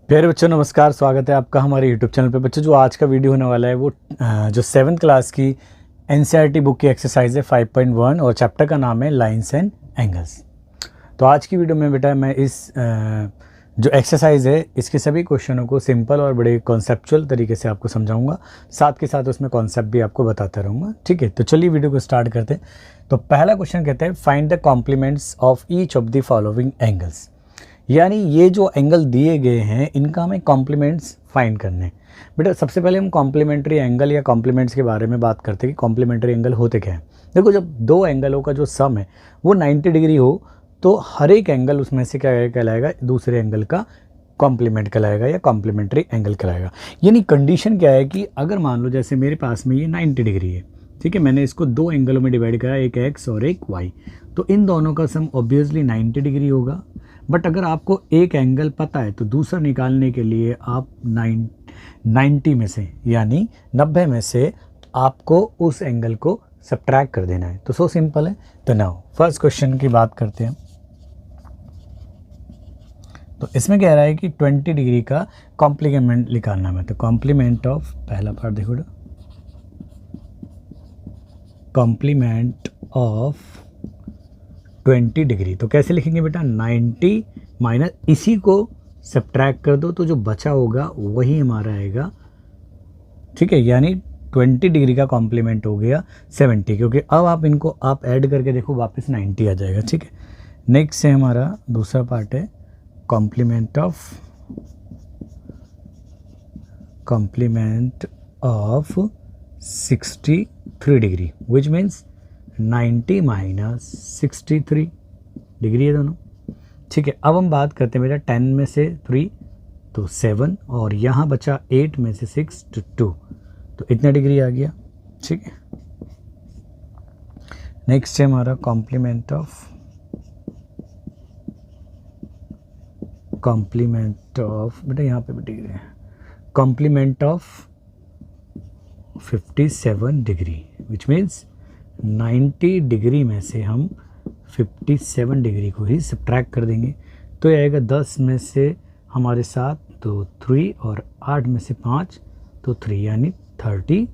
प्यारे बच्चों नमस्कार, स्वागत है आपका हमारे यूट्यूब चैनल पे। बच्चों जो आज का वीडियो होने वाला है वो जो 7th क्लास की एनसीईआरटी बुक की एक्सरसाइज है 5.1 और चैप्टर का नाम है लाइंस एंड एंगल्स। तो आज की वीडियो में बेटा मैं इस जो एक्सरसाइज है इसके सभी क्वेश्चनों को सिंपल और बड़े कॉन्सेप्चुअल तरीके से आपको समझाऊंगा, साथ के साथ उसमें कॉन्सेप्ट भी आपको बताता रहूँगा। ठीक है, तो चलिए वीडियो को स्टार्ट करते हैं। तो पहला क्वेश्चन कहते हैं find the complements of each of the following angles, यानी ये जो एंगल दिए गए हैं इनका हमें कॉम्प्लीमेंट्स फाइंड करने हैं। बेटा सबसे पहले हम कॉम्प्लीमेंट्री एंगल या कॉम्प्लीमेंट्स के बारे में बात करते हैं कि कॉम्प्लीमेंट्री एंगल होते क्या हैं। देखो जब दो एंगलों का जो सम है वो 90 डिग्री हो तो हर एक एंगल उसमें से क्या कहलाएगा, दूसरे एंगल का कॉम्प्लीमेंट कहलाएगा या कॉम्प्लीमेंट्री एंगल कहलाएगा। यानी कंडीशन क्या है कि अगर मान लो जैसे मेरे पास में ये 90 डिग्री है, ठीक है, मैंने इसको दो एंगलों में डिवाइड करा, एक एक्स और एक वाई, तो इन दोनों का सम ऑब्वियसली 90 डिग्री होगा। बट अगर आपको एक एंगल पता है तो दूसरा निकालने के लिए आप 90 में से यानी 90 में से आपको उस एंगल को सब्ट्रैक्ट कर देना है। तो सो सिंपल है। तो नाउ फर्स्ट क्वेश्चन की बात करते हैं। तो इसमें कह रहा है कि 20 डिग्री का कॉम्प्लीमेंट निकालना है। तो कॉम्प्लीमेंट ऑफ, पहला पार्ट देखो, कॉम्प्लीमेंट ऑफ 20 डिग्री। तो कैसे लिखेंगे बेटा, 90 माइनस इसी को सब्ट्रैक्ट कर दो तो जो बचा होगा वही हमारा आएगा। ठीक है, यानी 20 डिग्री का कॉम्प्लीमेंट हो गया 70, क्योंकि अब आप इनको आप ऐड करके देखो वापस 90 आ जाएगा। ठीक है, नेक्स्ट है हमारा दूसरा पार्ट है complement of 63 degree which means 90 minus 63 degree है दोनों। ठीक है, अब हम बात करते हैं बेटा 10 में से 3 तो 7 और यहाँ बचा 8 में से 6 तो 2, तो इतना डिग्री आ गया। ठीक है, नेक्स्ट है हमारा कॉम्प्लीमेंट ऑफ बेटा यहाँ पे भी डिग्री है, complement of 57 degree which means 90 degree में से हम 57 डिग्री को ही सब्ट्रैक्ट कर देंगे। तो ये आएगा 10 में से हमारे 7 तो 3 और 8 में से 5 तो 3 यानी 33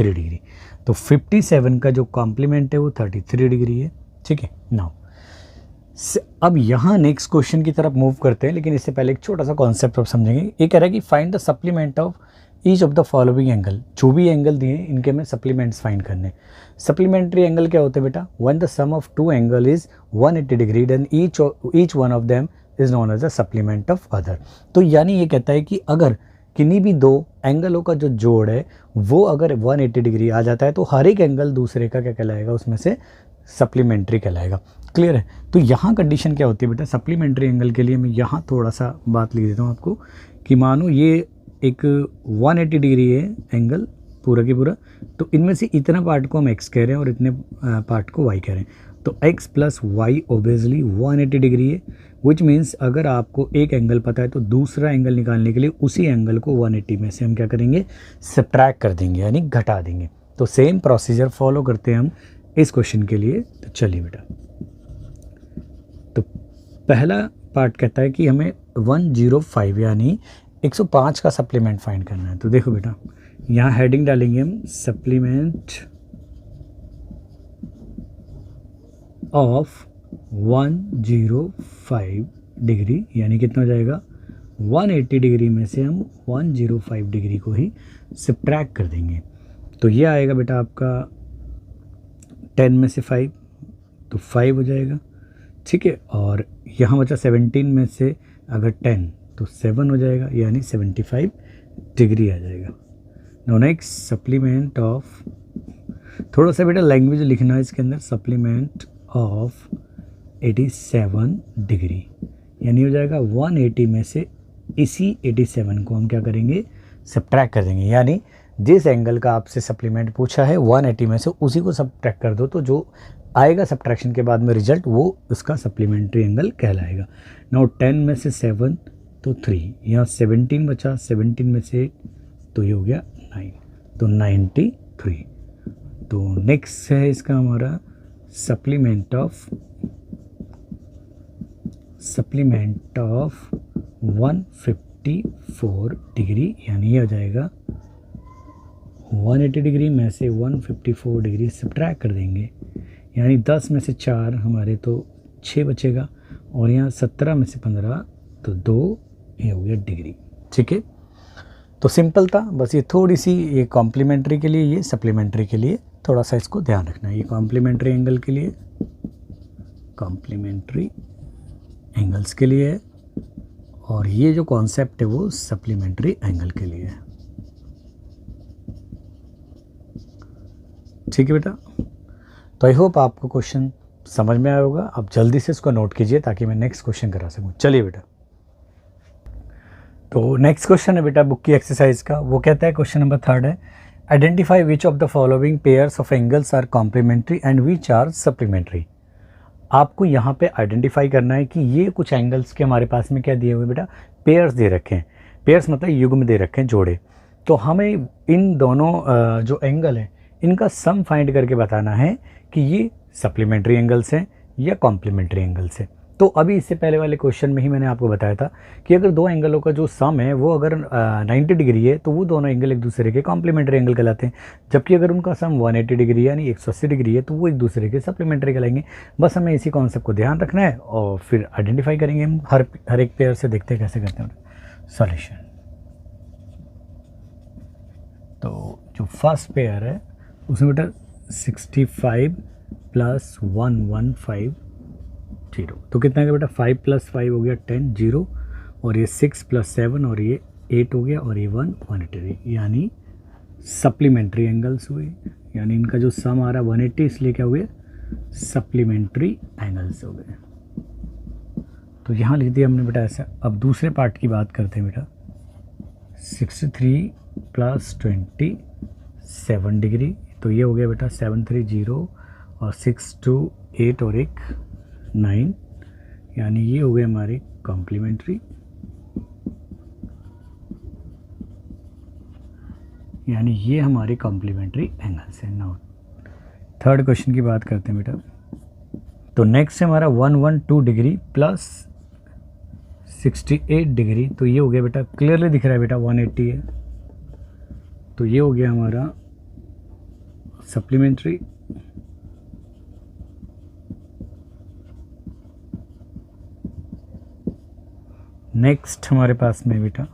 डिग्री। तो 57 का जो कॉम्प्लीमेंट है वो 33 डिग्री है। ठीक है, नाउ अब यहाँ नेक्स्ट क्वेश्चन की तरफ मूव करते हैं, लेकिन इससे पहले एक छोटा सा कॉन्सेप्ट आप समझेंगे। ये कह रहा है कि find the supplement of each of the following angle. जो भी एंगल दिए इनके में सप्लीमेंट्स फाइंड करने। सप्लीमेंट्री एंगल क्या होते हैं बेटा, when the sum of two angle is 180 degree then each one of them is known as the supplement of other. तो यानी ये कहता है कि अगर किन्हीं भी दो एंगलों का जो जोड़ है वो अगर 180 डिग्री आ जाता है तो हर एक एंगल दूसरे का क्या कहलाएगा, उसमें से सप्लीमेंट्री कहलाएगा। क्लियर है। तो यहाँ कंडीशन क्या होती है बेटा, सप्लीमेंट्री एंगल के लिए मैं यहाँ थोड़ा सा बात लिख देता हूँ आपको कि मानो ये एक 180 डिग्री है एंगल पूरा की पूरा, तो इनमें से इतना पार्ट को हम x कह रहे हैं और इतने पार्ट को y कह रहे हैं। तो x plus Y obviously 180 degree है विच मीन्स अगर आपको एक एंगल पता है तो दूसरा एंगल निकालने के लिए उसी एंगल को 180 में से हम क्या करेंगे, सब्ट्रैक्ट कर देंगे यानी घटा देंगे। तो सेम प्रोसीजर फॉलो करते हैं हम इस क्वेश्चन के लिए। तो चलिए बेटा, तो पहला पार्ट कहता है कि हमें 105 यानी 105 का सप्लीमेंट फाइंड करना है। तो देखो बेटा यहाँ हेडिंग डालेंगे हम सप्लीमेंट ऑफ 105 डिग्री, यानी कितना हो जाएगा 180 डिग्री में से हम 105 डिग्री को ही सब्ट्रैक्ट कर देंगे। तो ये आएगा बेटा आपका 10 में से 5 तो 5 हो जाएगा। ठीक है, और यहाँ बचा 17 में से अगर 10 तो 7 हो जाएगा यानी 75 डिग्री आ जाएगा। नो नेक्स्ट सप्लीमेंट ऑफ, थोड़ा सा बेटा लैंग्वेज लिखना है इसके अंदर, सप्लीमेंट ऑफ 87 डिग्री यानी हो जाएगा 180 में से इसी 87 को हम क्या करेंगे, सब्ट्रैक्ट कर देंगे। यानी जिस एंगल का आपसे सप्लीमेंट पूछा है 180 में से उसी को सब्ट्रैक्ट कर दो तो जो आएगा सब्ट्रैक्शन के बाद में रिजल्ट वो उसका सप्लीमेंट्री एंगल कहलाएगा। नाउ 10 में से 7 तो 3, यहाँ 17 बचा, 17 में से 8 तो ये हो गया 9 तो 93। तो नेक्स्ट है इसका हमारा सप्लीमेंट ऑफ 150 154 डिग्री, यानी ये हो जाएगा 180 डिग्री में से 154 डिग्री सब्ट्रैक्ट कर देंगे, यानी 10 में से 4 हमारे तो 6 बचेगा, और यहाँ 17 में से 15 तो 2, ये हो गया डिग्री। ठीक है, तो सिंपल था, बस ये थोड़ी सी ये कॉम्प्लीमेंट्री के लिए, ये सप्लीमेंट्री के लिए थोड़ा सा इसको ध्यान रखना है। ये कॉम्प्लीमेंट्री एंगल के लिए, कॉम्प्लीमेंट्री एंगल्स के लिए है, और ये जो कॉन्सेप्ट है वो सप्लीमेंट्री एंगल के लिए है। ठीक है बेटा, तो आई होप आपको क्वेश्चन समझ में आया होगा। अब जल्दी से इसको नोट कीजिए ताकि मैं नेक्स्ट क्वेश्चन करा सकूं। चलिए बेटा, तो नेक्स्ट क्वेश्चन है बेटा बुक की एक्सरसाइज का। वो कहता है, क्वेश्चन नंबर 3 है, identify which of the following pairs of angles are complementary and which are supplementary. आपको यहाँ पे आइडेंटिफाई करना है कि ये कुछ एंगल्स के हमारे पास में क्या दिए हुए बेटा, पेयर्स दे रखे हैं। पेयर्स मतलब युग्म दे रखे हैं, जोड़े। तो हमें इन दोनों जो एंगल हैं इनका सम फाइंड करके बताना है कि ये सप्लीमेंट्री एंगल्स हैं या कॉम्प्लीमेंट्री एंगल्स हैं। तो अभी इससे पहले वाले क्वेश्चन में ही मैंने आपको बताया था कि अगर दो एंगलों का जो सम है वो अगर 90 डिग्री है तो वो दोनों एंगल एक दूसरे के कॉम्प्लीमेंट्री एंगल कहलाते हैं, जबकि अगर उनका सम 180 डिग्री यानी 180 डिग्री है तो वो एक दूसरे के सप्लीमेंट्री कहलाएंगे। बस हमें इसी कॉन्सेप्ट को ध्यान रखना है और फिर आइडेंटिफाई करेंगे हम हर एक पेयर से। देखते हैं कैसे करते हैं सॉल्यूशन। तो जो फर्स्ट पेयर है उसमें बेटा 65 + 115 0, तो कितना है बेटा 5 + 5 हो गया 10 0, और ये 6 + 7 और ये 8 हो गया, और ये 1 180, यानी सप्लीमेंट्री एंगल्स हुए, यानी इनका जो सम आ रहा है 180, इसलिए क्या हुए सप्लीमेंट्री एंगल्स हो गए। तो यहाँ लिख दिया हमने बेटा ऐसा। अब दूसरे पार्ट की बात करते हैं बेटा, 63 + 20 7 डिग्री, तो ये हो गया बेटा 7 3 0 और 6 2 8 और एक 9, यानी ये हो गए हमारे कॉम्प्लीमेंट्री, यानी ये हमारे कॉम्प्लीमेंट्री एंगल्स हैं। नाउ थर्ड क्वेश्चन की बात करते हैं बेटा। तो नेक्स्ट है हमारा 112 डिग्री + 68 डिग्री, तो ये हो गया बेटा, क्लियरली दिख रहा है बेटा 180 है, तो ये हो गया हमारा सप्लीमेंट्री। नेक्स्ट हमारे पास में बेटा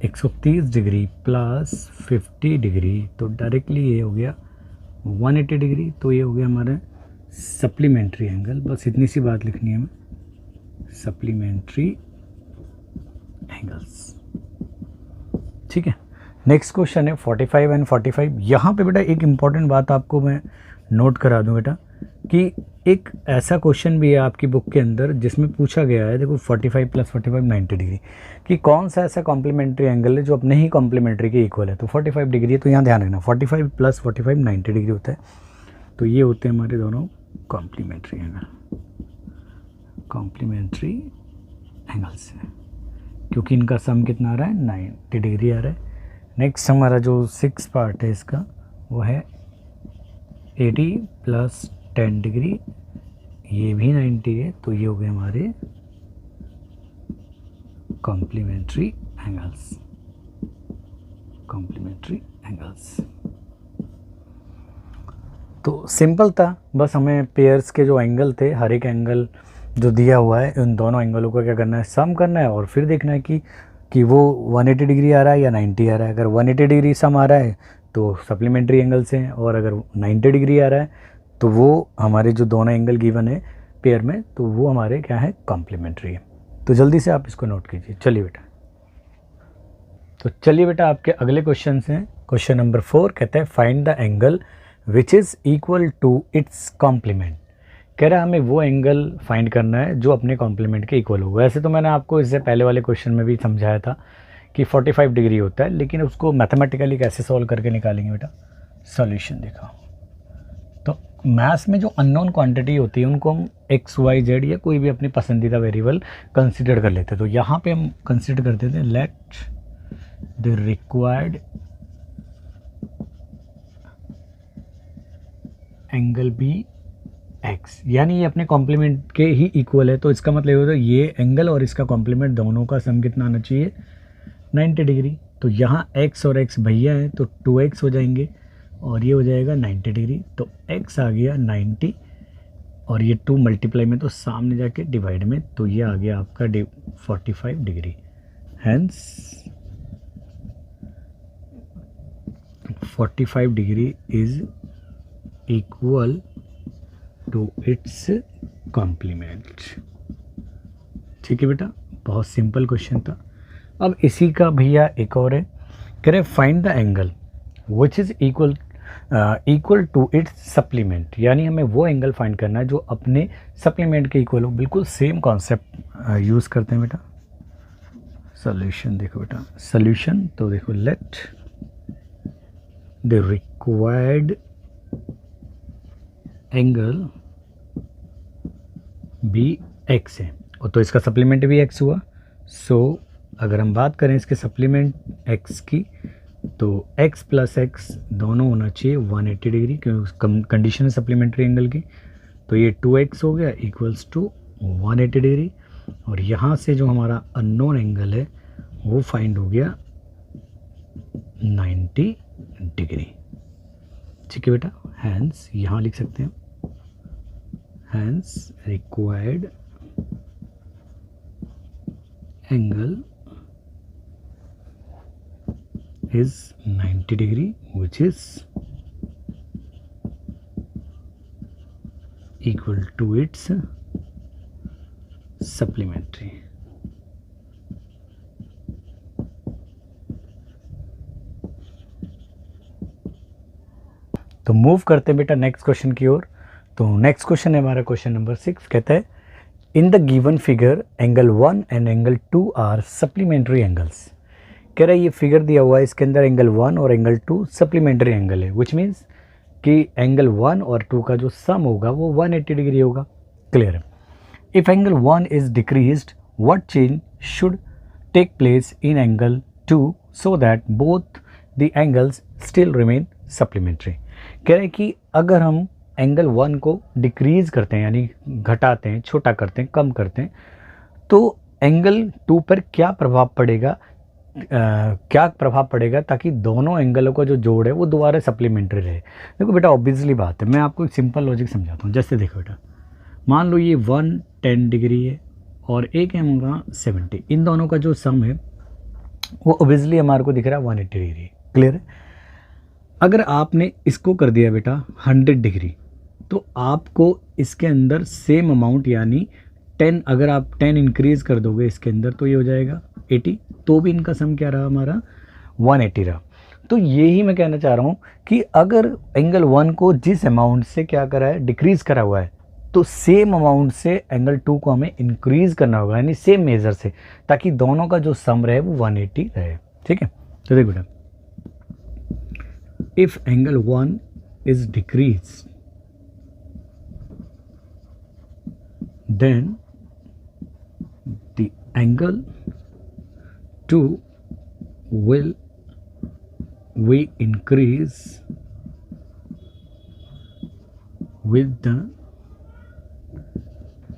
130 डिग्री + 50 डिग्री, तो डायरेक्टली ये हो गया 180 डिग्री, तो ये हो गया हमारा सप्लीमेंट्री एंगल। बस इतनी सी बात लिखनी है हमें, सप्लीमेंट्री एंगल्स। ठीक है, नेक्स्ट क्वेश्चन है 45 एंड 45। यहाँ पे बेटा एक इम्पॉर्टेंट बात आपको मैं नोट करा दूँ बेटा कि एक ऐसा क्वेश्चन भी है आपकी बुक के अंदर जिसमें पूछा गया है, देखो 45 + 45 90 डिग्री कि कौन सा ऐसा कॉम्प्लीमेंट्री एंगल है जो अपने ही कॉम्प्लीमेंट्री के इक्वल है। तो 45 डिग्री है, तो यहाँ ध्यान रखना 45 + 45 90 डिग्री होता है, तो ये होते हैं हमारे दोनों कॉम्प्लीमेंट्री एंगल, कॉम्प्लीमेंट्री एंगल्स हैं, क्योंकि इनका सम कितना आ रहा है 90 डिग्री आ रहा है। नेक्स्ट हमारा जो 6 पार्ट है इसका वो है 80 + 10 डिग्री, ये भी 90 है, तो ये हो गए हमारे कॉम्प्लीमेंट्री एंगल्स, कॉम्प्लीमेंट्री एंगल्स। तो सिंपल था, बस हमें पेयर्स के जो एंगल थे, हर एक एंगल जो दिया हुआ है उन दोनों एंगलों का क्या करना है, सम करना है, और फिर देखना है कि वो 180 डिग्री आ रहा है या 90 आ रहा है। अगर 180 डिग्री सम आ रहा है तो सप्लीमेंट्री एंगल्स हैं, और अगर 90 डिग्री आ रहा है तो वो हमारे जो दोनों एंगल गिवन है पेयर में, तो वो हमारे क्या है कॉम्प्लीमेंट्री है। तो जल्दी से आप इसको नोट कीजिए। चलिए बेटा, तो चलिए बेटा आपके अगले क्वेश्चन हैं। क्वेश्चन नंबर 4 कहता है find the angle which is equal to its complement. कह रहा है हमें वो एंगल फाइंड करना है जो अपने कॉम्प्लीमेंट के इक्वल हो। वैसे तो मैंने आपको इससे पहले वाले क्वेश्चन में भी समझाया था कि 45 डिग्री होता है, लेकिन उसको मैथमेटिकली कैसे सॉल्व करके निकालेंगे बेटा, सॉल्यूशन देखो। तो मैथ्स में जो अननोन क्वांटिटी होती है उनको हम एक्स वाई जेड या कोई भी अपनी पसंदीदा वेरिएबल कंसिडर कर लेते हैं। तो यहाँ पे हम कंसिडर करते थे let the required angle be X, यानी ये अपने कॉम्प्लीमेंट के ही इक्वल है। तो इसका मतलब ये होता है ये एंगल और इसका कॉम्प्लीमेंट दोनों का सम कितना आना चाहिए, 90 डिग्री। तो यहाँ x और x भैया हैं तो 2x हो जाएंगे और ये हो जाएगा 90 डिग्री। तो x आ गया 90 और ये 2 मल्टीप्लाई में तो सामने जाके डिवाइड में, तो ये आ गया आपका 45 degree. Hence 45 degree is equal to its complement. ठीक है बेटा, बहुत सिंपल क्वेश्चन था। अब इसी का भैया एक और है, कह रहे find the angle which is equal to its supplement, यानी हमें वो एंगल फाइंड करना है जो अपने सप्लीमेंट के इक्वल हो। बिल्कुल सेम कॉन्सेप्ट यूज़ करते हैं बेटा। सॉल्यूशन देखो बेटा, सॉल्यूशन तो देखो let the required angle be X है और तो इसका सप्लीमेंट भी एक्स हुआ। सो अगर हम बात करें इसके सप्लीमेंट x की तो x प्लस एक्स दोनों होना चाहिए 180 डिग्री, क्योंकि कंडीशन है सप्लीमेंट्री एंगल की। तो ये 2x हो गया इक्वल्स टू 180 डिग्री और यहाँ से जो हमारा अननोन एंगल है वो फाइंड हो गया 90 डिग्री। ठीक है बेटा, हैंस यहाँ लिख सकते हैं, hence required angle is 90 degree which is equal to its supplementary। तो मूव करते हैं बेटा नेक्स्ट क्वेश्चन की ओर। तो नेक्स्ट क्वेश्चन है हमारा क्वेश्चन नंबर 6, कहता है in the given figure angle 1 and angle 2 are supplementary angles. कह रहा है ये फिगर दिया हुआ है, इसके अंदर एंगल 1 और एंगल 2 सप्लीमेंट्री एंगल है, विच मीन्स कि एंगल 1 और 2 का जो सम होगा वो 180 डिग्री होगा। क्लियर है। If angle 1 is decreased what change should take place in angle 2 so that both the angles still remain supplementary. कह रहे हैं कि अगर हम एंगल 1 को डिक्रीज करते हैं यानी घटाते हैं, छोटा करते हैं, कम करते हैं, तो एंगल 2 पर क्या प्रभाव पड़ेगा ताकि दोनों एंगलों का जो जोड़ है वो दोबारा सप्लीमेंट्री रहे। देखो बेटा ऑब्वियसली बात है, मैं आपको एक सिंपल लॉजिक समझाता हूँ। जैसे देखो बेटा, मान लो ये 110 डिग्री है और एक है हमारा 70, इन दोनों का जो सम है वो ऑब्वियसली हमारे को दिख रहा है 180 डिग्री। क्लियर है। अगर आपने इसको कर दिया बेटा 100 डिग्री तो आपको इसके अंदर सेम अमाउंट यानी 10, अगर आप 10 इंक्रीज़ कर दोगे इसके अंदर तो ये हो जाएगा 80, तो भी इनका सम क्या रहा हमारा 180 रहा। तो यही मैं कहना चाह रहा हूँ कि अगर एंगल 1 को जिस अमाउंट से क्या करा है, डिक्रीज़ करा हुआ है, तो सेम अमाउंट से एंगल 2 को हमें इंक्रीज़ करना होगा यानी सेम मेज़र से, ताकि दोनों का जो सम रहे वो 180 रहे। ठीक है। तो देखो बेटा, if angle 1 is decrease then the angle 2 will we increase with the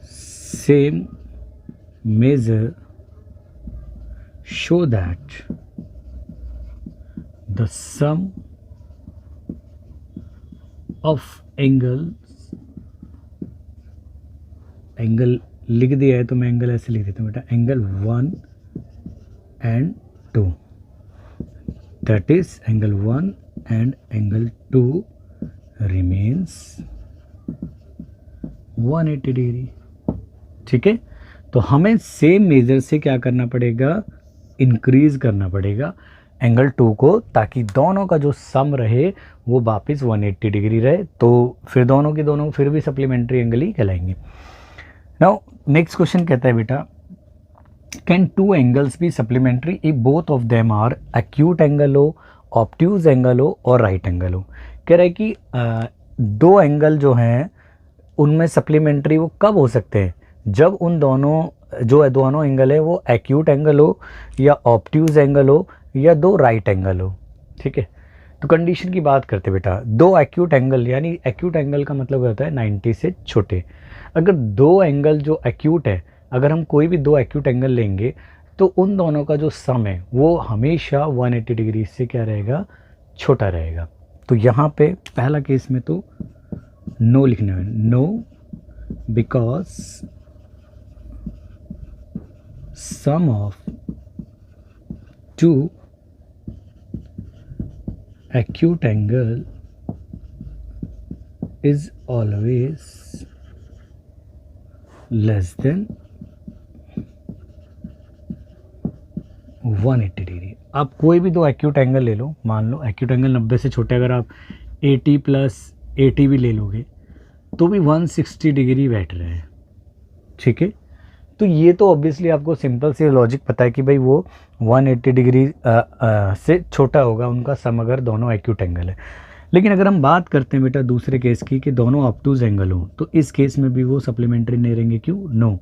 same measure so that the sum of angles, angle लिख दिया है तो मैं एंगल ऐसे लिख देता हूँ बेटा, angle 1 and 2, that is angle 1 and angle 2 remains 180 degree. ठीक है। तो हमें सेम मेजर से क्या करना पड़ेगा, इंक्रीज करना पड़ेगा एंगल 2 को, ताकि दोनों का जो सम रहे वो वापस 180 डिग्री रहे। तो फिर दोनों के दोनों फिर भी सप्लीमेंट्री एंगल ही कहलाएंगे। नाउ नेक्स्ट क्वेश्चन कहता है बेटा, can 2 angles be supplementary if both of them are acute angle हो, ऑब्ट्यूज एंगल हो और राइट एंगल हो। कह रहा है कि 2 एंगल जो हैं उनमें सप्लीमेंट्री वो कब हो सकते हैं, जब उन दोनों जो है दोनों एंगल है वो एक्यूट एंगल हो या ऑब्ट्यूज एंगल हो या 2 राइट एंगल हो। ठीक है। तो कंडीशन की बात करते बेटा, दो एक्यूट एंगल, यानी एक्यूट एंगल का मतलब होता है 90 से छोटे। अगर दो एंगल जो एक्यूट है, अगर हम कोई भी दो एक्यूट एंगल लेंगे तो उन दोनों का जो सम है वो हमेशा 180 डिग्री से क्या रहेगा, छोटा रहेगा। तो यहाँ पे पहला केस में तो नो लिखना है, no because some of two acute angle is always less than 180 degree. आप कोई भी दो एक्यूट एंगल ले लो, मान लो एक्यूट एंगल 90 से छोटे, अगर आप 80 प्लस 80 भी ले लोगे तो भी 160 डिग्री बैठ रहे हैं, ठीक है। तो ये तो ऑब्वियसली आपको सिंपल सी लॉजिक पता है कि भाई वो 180 डिग्री से छोटा होगा उनका सम, अगर दोनों एक्यूट एंगल है। लेकिन अगर हम बात करते हैं बेटा दूसरे केस की कि दोनों ऑब्टूज एंगल हों, तो इस केस में भी वो सप्लीमेंट्री नहीं रहेंगे। क्यों? No,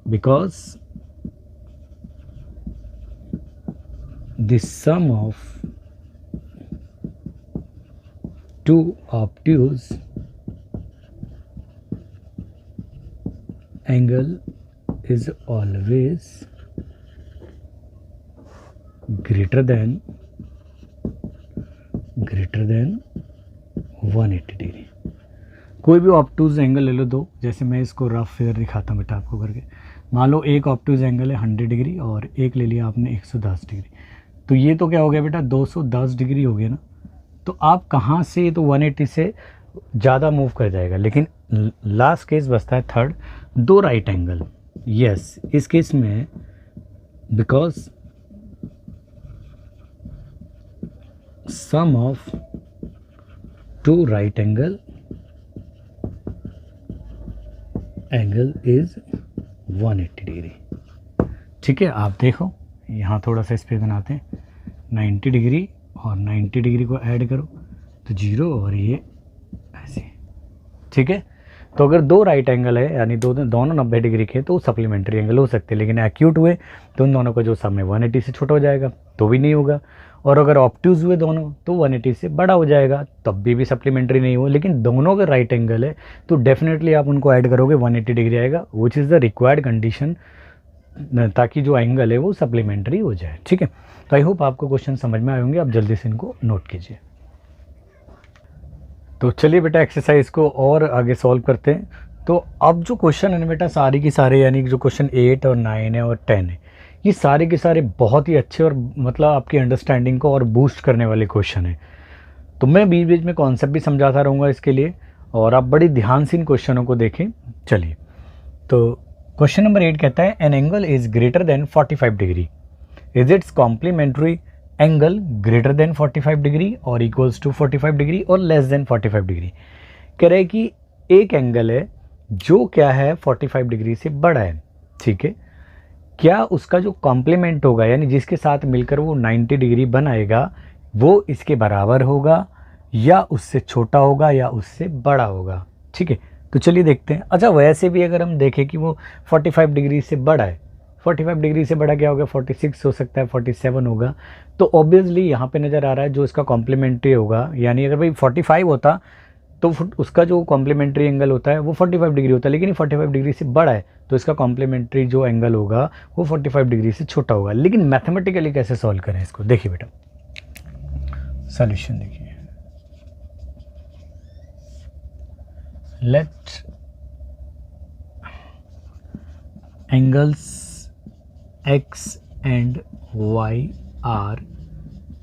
because the sum of two obtuse angle is always greater than 180 degree. कोई भी ऑब्टूज एंगल ले लो दो, जैसे मैं इसको रफ फिगर दिखाता हूँ बेटा आपको करके। मान लो एक ऑब्टूज एंगल है 100 डिग्री और एक ले लिया आपने 110 डिग्री, तो ये तो क्या हो गया बेटा 210 डिग्री हो गया ना। तो आप कहाँ से, तो 180 से ज़्यादा मूव कर जाएगा। लेकिन लास्ट केस बचता है थर्ड, दो राइट एंगल। यस, इस केस में because some of two right angle is 180 degree, ठीक है। आप देखो यहाँ थोड़ा सा इस पे बनाते हैं, 90 डिग्री और 90 डिग्री को ऐड करो तो 0 और ये ऐसे, ठीक है। तो अगर दो राइट एंगल है यानी दोनों 90 डिग्री के, तो सप्लीमेंट्री एंगल हो सकते हैं। लेकिन एक्यूट हुए तो उन दोनों का जो सम है 180 से छोटा हो जाएगा, तो भी नहीं होगा। और अगर ऑब्ट्यूज हुए दोनों तो 180 से बड़ा हो जाएगा, तब भी सप्लीमेंट्री नहीं हो। लेकिन दोनों का राइट एंगल है तो डेफिनेटली आप उनको ऐड करोगे 180 डिग्री आएगा, which is the required condition, ताकि जो एंगल है वो सप्लीमेंट्री हो जाए, ठीक है। तो आई होप आपको क्वेश्चन समझ में आए होंगे, आप जल्दी से इनको नोट कीजिए। तो चलिए बेटा एक्सरसाइज को और आगे सॉल्व करते हैं। तो अब जो क्वेश्चन है ना बेटा सारे के सारे, यानी जो क्वेश्चन 8 और 9 है और 10 है, ये सारे के सारे बहुत ही अच्छे और मतलब आपकी अंडरस्टैंडिंग को और बूस्ट करने वाले क्वेश्चन है। तो मैं बीच बीच में कॉन्सेप्ट भी समझाता रहूँगा इसके लिए, और आप बड़ी ध्यान से इन क्वेश्चनों को देखें। चलिए, तो क्वेश्चन नंबर 8 कहता है an angle is greater than 45 degree, is its complementary angle greater than 45 degree और इक्वल्स टू 45 डिग्री और लेस देन 45 डिग्री। कह रहे हैं कि एक एंगल है जो क्या है 45 डिग्री से बड़ा है, ठीक है। क्या उसका जो कॉम्प्लीमेंट होगा, यानी जिसके साथ मिलकर वो 90 डिग्री बनाएगा, वो इसके बराबर होगा या उससे छोटा होगा या उससे बड़ा होगा, ठीक है। तो चलिए देखते हैं। अच्छा, वैसे भी अगर हम देखें कि वो 45 डिग्री से बड़ा है, 45 डिग्री से बड़ा क्या होगा, 46 हो सकता है, 47 होगा। तो ऑब्वियसली यहाँ पे नज़र आ रहा है जो इसका कॉम्प्लीमेंट्री होगा, यानी अगर भाई 45 होता तो उसका जो कॉम्प्लीमेंट्री एंगल होता है वो 45 डिग्री होता है, लेकिन 45 डिग्री से बड़ा है तो इसका कॉम्प्लीमेंट्री जो एंगल होगा वो 45 डिग्री से छोटा होगा। लेकिन मैथमेटिकली कैसे सॉल्व करें इसको, देखिए बेटा सॉल्यूशन देखिए। Let angles x and y are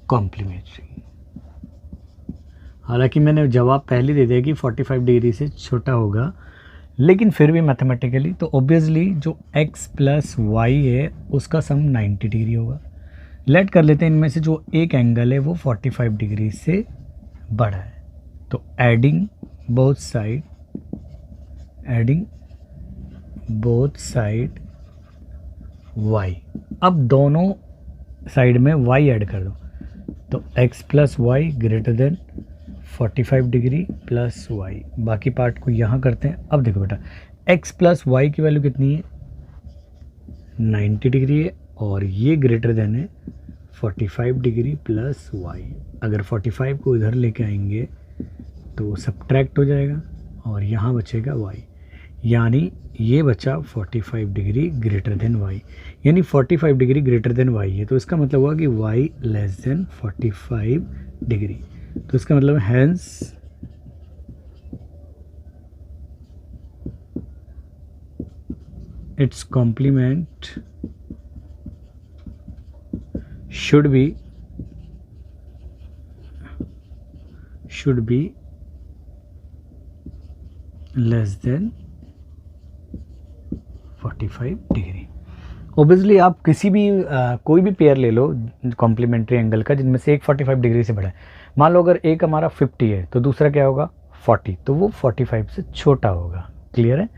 complementary। हालांकि मैंने जवाब पहले दे दिया कि 45 डिग्री से छोटा होगा, लेकिन फिर भी मैथमेटिकली तो ऑब्वियसली जो x प्लस वाई है उसका सम 90 डिग्री होगा। लेट कर लेते हैं इनमें से जो एक एंगल है वो 45 डिग्री से बड़ा है। तो एडिंग बोथ साइड y, अब दोनों साइड में y ऐड कर दो, तो x plus Y greater than 45 degree plus y। बाकी पार्ट को यहाँ करते हैं। अब देखो बेटा x प्लस वाई की वैल्यू कितनी है, 90 डिग्री है, और ये ग्रेटर देन है 45 डिग्री प्लस y। अगर 45 को इधर लेके आएंगे तो सब्ट्रैक्ट हो जाएगा और यहाँ बचेगा y, यानी ये बचा 45 डिग्री ग्रेटर देन y, यानी 45 डिग्री ग्रेटर देन y है। तो इसका मतलब हुआ कि y लेस देन 45 डिग्री। तो इसका मतलब hence its complement should be less than 45 degree. Obviously आप किसी भी कोई भी पेयर ले लो कॉम्प्लीमेंट्री एंगल का जिनमें से एक 45 डिग्री से बड़ा है। मान लो अगर एक हमारा 50 है तो दूसरा क्या होगा 40, तो वो 45 से छोटा होगा। क्लियर है?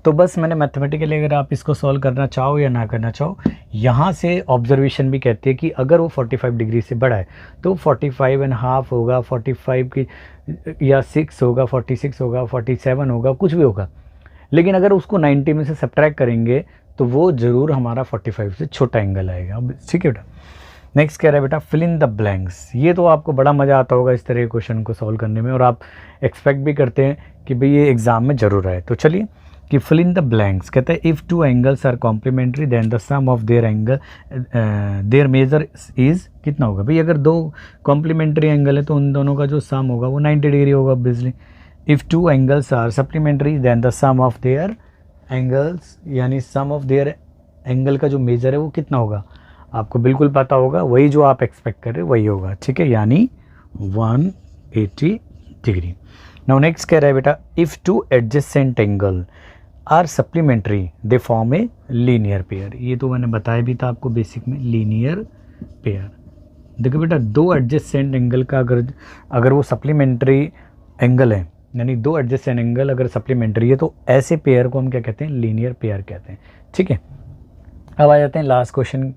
तो बस मैंने मैथमेटिकली अगर आप इसको सॉल्व करना चाहो या ना करना चाहो, यहाँ से ऑब्जर्वेशन भी कहती है कि अगर वो 45 डिग्री से बड़ा है तो 45.5 होगा, 45 की या 6 होगा, 46 होगा, 47 होगा, कुछ भी होगा। लेकिन अगर उसको 90 में से सब्ट्रैक्ट करेंगे तो वो ज़रूर हमारा 45 से छोटा एंगल आएगा। ठीक है बेटा। नेक्स्ट कह रहा है बेटा फिल इन द ब्लैंक्स। ये तो आपको बड़ा मज़ा आता होगा इस तरह के क्वेश्चन को सॉल्व करने में, और आप एक्सपेक्ट भी करते हैं कि भाई ये एग्ज़ाम में ज़रूर आए। तो चलिए कि फिल इन द ब्लैंक्स कहते हैं if two angles are complementary then the sum of their angle their measure is कितना होगा। भाई अगर दो कॉम्प्लीमेंट्री एंगल है तो उन दोनों का जो सम होगा वो 90 डिग्री होगा obviously. If two angles are supplementary then the sum of their angles, यानी सम ऑफ देयर एंगल का जो मेजर है वो कितना होगा आपको बिल्कुल पता होगा, वही जो आप एक्सपेक्ट कर रहे हो वही होगा। ठीक है, यानी 180 डिग्री। नाउ नेक्स्ट कह रहा है बेटा if two adjacent angle are supplementary they form a linear pair. ये तो मैंने बताया भी था आपको बेसिक में, लीनियर पेयर। देखो बेटा दो एडजेसेंट एंगल का अगर वो सप्लीमेंट्री एंगल है, यानी दो एडजेसेंट एंगल अगर सप्लीमेंट्री है तो ऐसे पेयर को हम क्या कहते हैं, लीनियर पेयर कहते हैं। ठीक है, अब आ जाते हैं लास्ट क्वेश्चन।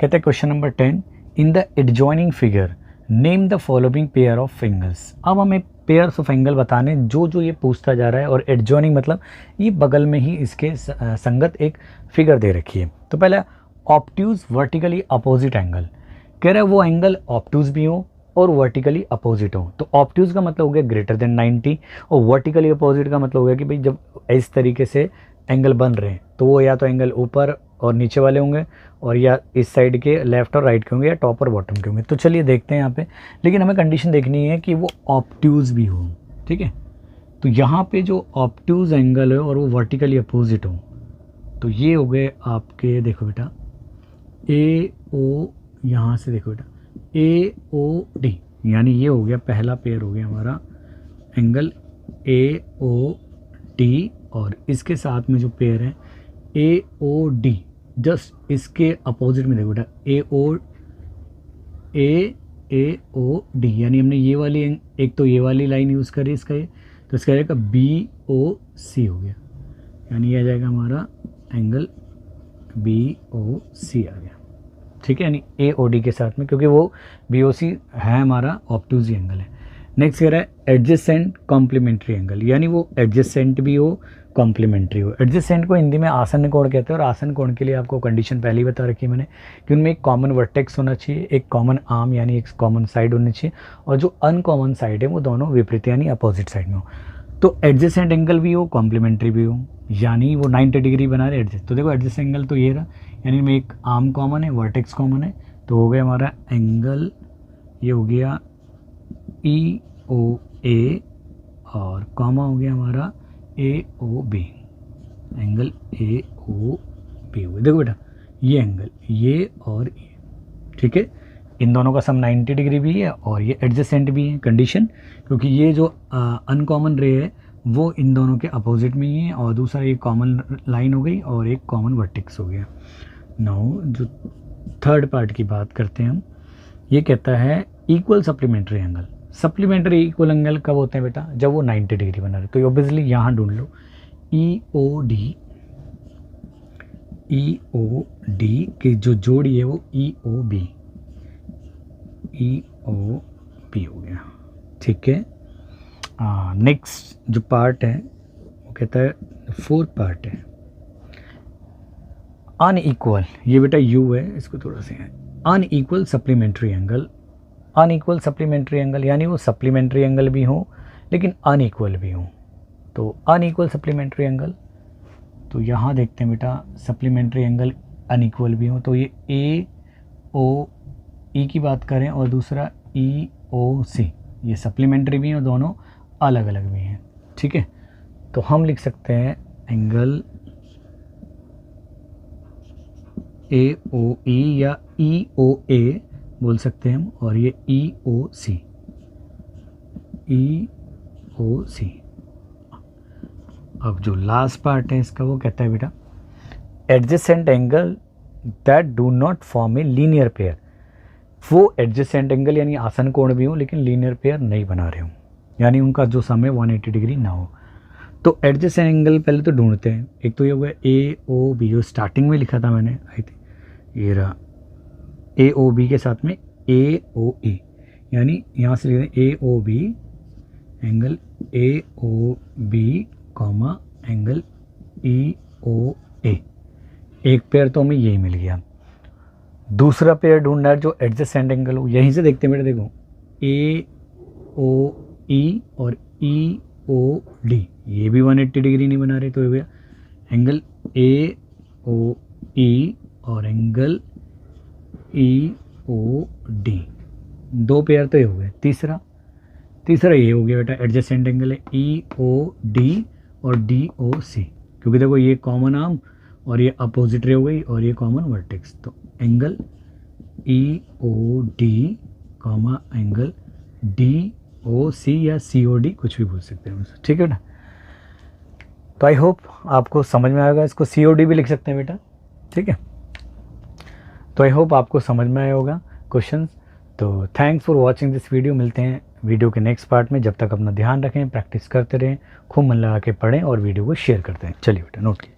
कहते हैं question number 10 in the adjoining figure name the following pair of angles. अब हमें पेयर्स ऑफ एंगल बताने जो ये पूछता जा रहा है, और एडजॉइनिंग मतलब ये बगल में ही इसके संगत एक फिगर दे रखी है। तो पहला ऑब्ट्यूज वर्टिकली अपोजिट एंगल, कह रहा है वो एंगल ऑब्ट्यूज भी हो और वर्टिकली अपोजिट हो। तो ऑब्ट्यूज का मतलब हो गया ग्रेटर देन 90 और वर्टिकली अपोजिट का मतलब हो गया कि भाई जब इस तरीके से एंगल बन रहे हैं तो वो या तो एंगल ऊपर और नीचे वाले होंगे, और या इस साइड के लेफ्ट और राइट के होंगे, या टॉप और बॉटम के होंगे। तो चलिए देखते हैं यहाँ पे, लेकिन हमें कंडीशन देखनी है कि वो ऑब्ट्यूज भी हो। ठीक है, तो यहाँ पे जो ऑब्ट्यूज एंगल है और वो वर्टिकली अपोजिट हो, तो ये हो गए आपके, देखो बेटा ए ओ, यहाँ से देखो बेटा ए ओ डी, यानी ये हो गया पहला पेयर हो गया हमारा एंगल ए ओ डी, और इसके साथ में जो पेयर है ए ओ डी, जस्ट इसके अपोजिट में देखो बेटा ए ओ डी, यानी हमने ये वाली एक तो ये वाली लाइन यूज़ करी इसका, ये तो इसका जाएगा बी ओ सी हो गया, यानी ये आ जाएगा हमारा एंगल बी ओ सी आ गया। ठीक है, यानी ए ओ डी के साथ में, क्योंकि वो बी ओ सी है हमारा ऑब्ट्यूज एंगल है। नेक्स्ट कह रहा है एडजेसेंट कॉम्प्लीमेंट्री एंगल, यानी वो एडजेसेंट भी हो कॉम्प्लीमेंट्री हो। एडजेसेंट को हिंदी में आसन कोण कहते हैं, और आसन कोण के लिए आपको कंडीशन पहले ही बता रखी है मैंने कि उनमें एक कॉमन वर्टेक्स होना चाहिए, एक कॉमन आर्म यानी एक कॉमन साइड होनी चाहिए, और जो अनकॉमन साइड है वो दोनों विपरीत यानी अपोजिट साइड में हो। तो एडजेसेंट एंगल भी हो कॉम्प्लीमेंट्री भी हो, यानी वो 90 डिग्री बना रहे एडजेस्ट। तो देखो एडजेसेंट एंगल तो ये रहा, यानी में एक आर्म कॉमन है, वर्टेक्स कॉमन है, तो हो गया हमारा एंगल, ये हो गया ई ओ ए, और कॉमा हो गया हमारा A O B, angle A O B हो गया। देखो बेटा ये एंगल ये और ये, ठीक है, इन दोनों का सम 90 डिग्री भी है और ये एडजेसेंट भी है। कंडीशन, क्योंकि ये जो अनकॉमन रे है वो इन दोनों के अपोजिट में ही है, और दूसरा एक कॉमन लाइन हो गई और एक कॉमन वर्टेक्स हो गया। नाउ जो थर्ड पार्ट की बात करते हैं हम, ये कहता है equal supplementary angle. Supplementary equal angle कब होते हैं बेटा, जब वो 90 डिग्री बना रहे। तो ऑब्वियसली यहाँ ढूंढ लो ई ओ डी की जो जोड़ी है वो ई ओ बी हो गया। ठीक है, नेक्स्ट जो पार्ट है वो कहता है फोर्थ पार्ट है अनइक्वल। ये बेटा यू है, इसको थोड़ा सा unequal supplementary angle, unequal supplementary angle यानी वो सप्लीमेंट्री एंगल भी हो लेकिन अनइक्वल भी हो। तो अनइक्वल सप्लीमेंट्री एंगल, तो यहाँ देखते हैं बेटा सप्लीमेंट्री एंगल अनइक्वल भी हो, तो ये ए ओ ई की बात करें और दूसरा ई ओ सी, ये सप्लीमेंट्री भी हैं और दोनों अलग अलग भी हैं। ठीक है, तो हम लिख सकते हैं एंगल ए ओ ई या ई ओ ए बोल सकते हैं हम, और ये ई ओ सी, ई ओ सी। अब जो लास्ट पार्ट है इसका वो कहता है बेटा adjacent angle that do not form a linear pair, वो एडजेसेंट एंगल यानी आसन कोण भी हो लेकिन लीनियर पेयर नहीं बना रहे हो, यानी उनका जो सम है 180 डिग्री ना हो। तो एडजेसेंट एंगल पहले तो ढूंढते हैं। एक तो ये हो गया ए ओ बी, जो स्टार्टिंग में लिखा था मैंने, आई थिंक ये रहा ए ओ बी के साथ में ए ओ ए, यानी यहाँ से लिखते हैं A O B, angle A O B comma angle E O A. एक पेयर तो हमें यही मिल गया। दूसरा पेयर ढूंढना है जो एडजेसेंट एंगल हो, यहीं से देखते हैं बेटा, देखो ए ओ ई और ई ओ डी, ये भी 180 डिग्री नहीं बना रहे, तो ये हो गया एंगल ए ओ ई और एंगल ई ओ डी, दो पेयर तो ये हो गए। तीसरा ये हो गया बेटा एडजेसेंट एंगल है ई ओ डी और डी ओ सी, क्योंकि देखो ये कॉमन आर्म और ये अपोजिट रे हो गई और ये कॉमन वर्टेक्स, तो angle E O D comma angle D O C या सी ओ डी, कुछ भी बोल सकते हैं। ठीक है ना, तो आई होप आपको समझ में आएगा। इसको सी ओ डी भी लिख सकते हैं बेटा। ठीक है, तो आई होप आपको समझ में आया होगा क्वेश्चंस। तो thanks for watching this video. मिलते हैं वीडियो के नेक्स्ट पार्ट में। जब तक अपना ध्यान रखें, प्रैक्टिस करते रहें, खूब मन लगा के पढ़ें और वीडियो को शेयर करते हैं। चलिए बेटा नोट कीजिए।